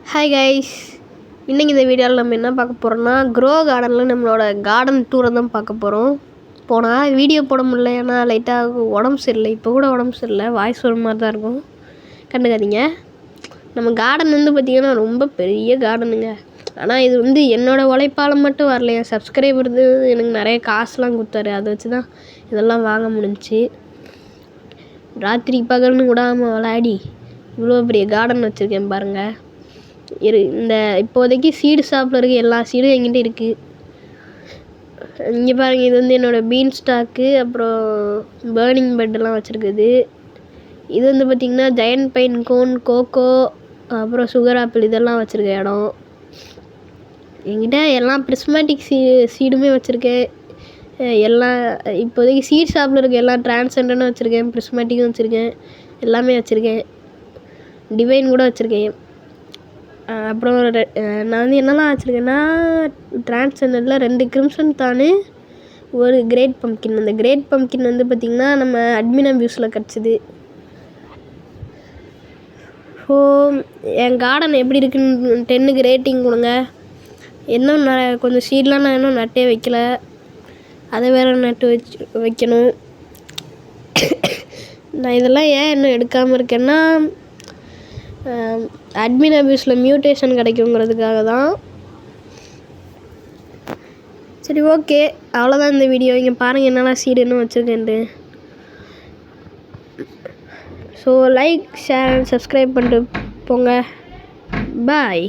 Hi guys, இன்றைக்கி இந்த வீடியோவில் நம்ம என்ன பார்க்க போகிறோம்னா க்ரோ கார்டனில் நம்மளோட கார்டன் டூரை தான் பார்க்க போகிறோம். போனால் வீடியோ போட முடியல, ஏன்னா லைட்டாக உடம்பு சரியில்லை. இப்போ கூட உடம்பு சரியில்லை, வாய்ஸ் ஒரு மாதிரி தான் இருக்கும், கண்டுக்காதீங்க. நம்ம கார்டன் வந்து பார்த்திங்கன்னா ரொம்ப பெரிய கார்டனுங்க. ஆனால் இது வந்து என்னோடய உழைப்பால் மட்டும் வரல, என் சப்ஸ்கிரைபர் எனக்கு நிறைய காசுலாம் கொடுத்தாரு. அதை வச்சு தான் இதெல்லாம் வாங்க முடிஞ்சிச்சு. ராத்திரி பகல்னு விடாமல் விளையாடி இவ்வளோ பெரிய கார்டன் வச்சுருக்கேன் பாருங்கள். இந்த இப்போதைக்கு சீடு ஷாப்பில் இருக்க எல்லா சீடும் என்கிட்ட இருக்குது. இங்கே பாருங்கள், இது வந்து என்னோடய பீன் ஸ்டாக்கு, அப்புறம் பேர்னிங் பெட்டெல்லாம் வச்சுருக்குது. இது வந்து பார்த்திங்கன்னா ஜெயண்ட் பைன் கோன், கோகோ, அப்புறம் சுகர் ஆப்பிள் இதெல்லாம் வச்சுருக்க இடம். என்கிட்ட எல்லாம் பிரிஸ்மேட்டிக் சீடுமே வச்சுருக்கேன். எல்லாம் இப்போதைக்கு சீட் ஷாப்பில் இருக்க எல்லாம் டிரான்சென்டனும் வச்சுருக்கேன், பிரிஸ்மேட்டிக்கும் வச்சுருக்கேன், எல்லாமே வச்சுருக்கேன். டிவைன் கூட வச்சுருக்கேன். அப்புறம் நான் வந்து என்னெல்லாம் வச்சுருக்கேன்னா, டிரான்சென்டனில் 2 கிரிம்சன் தானு, ஒரு கிரேட் பம்ப்கின். அந்த கிரேட் பம்ப்கின் வந்து பார்த்திங்கன்னா நம்ம அட்மின் அபியூஸில் கிடச்சிது. ஸோ என் கார்டன் எப்படி இருக்குன்னு 10க்கு ரேட்டிங் கொடுங்க. இன்னும் கொஞ்சம் சீட்லாம் நான் இன்னும் நட்டே வைக்கல, அதை வேறு நட்டு வைக்கணும். நான் இதெல்லாம் ஏன் இன்னும் எடுக்காமல் இருக்கேன்னா, அட்மின் அபியூஸில் மியூட்டேஷன் கிடைக்குங்கிறதுக்காக தான். சரி, ஓகே, அவ்வளோதான் இந்த வீடியோ. இங்கே பாருங்கள் என்னெல்லாம் சீடு இன்னும் வச்சுருக்கேன்ட்டு. So like, share and subscribe பண்ணிட்டு போங்க. பாய்.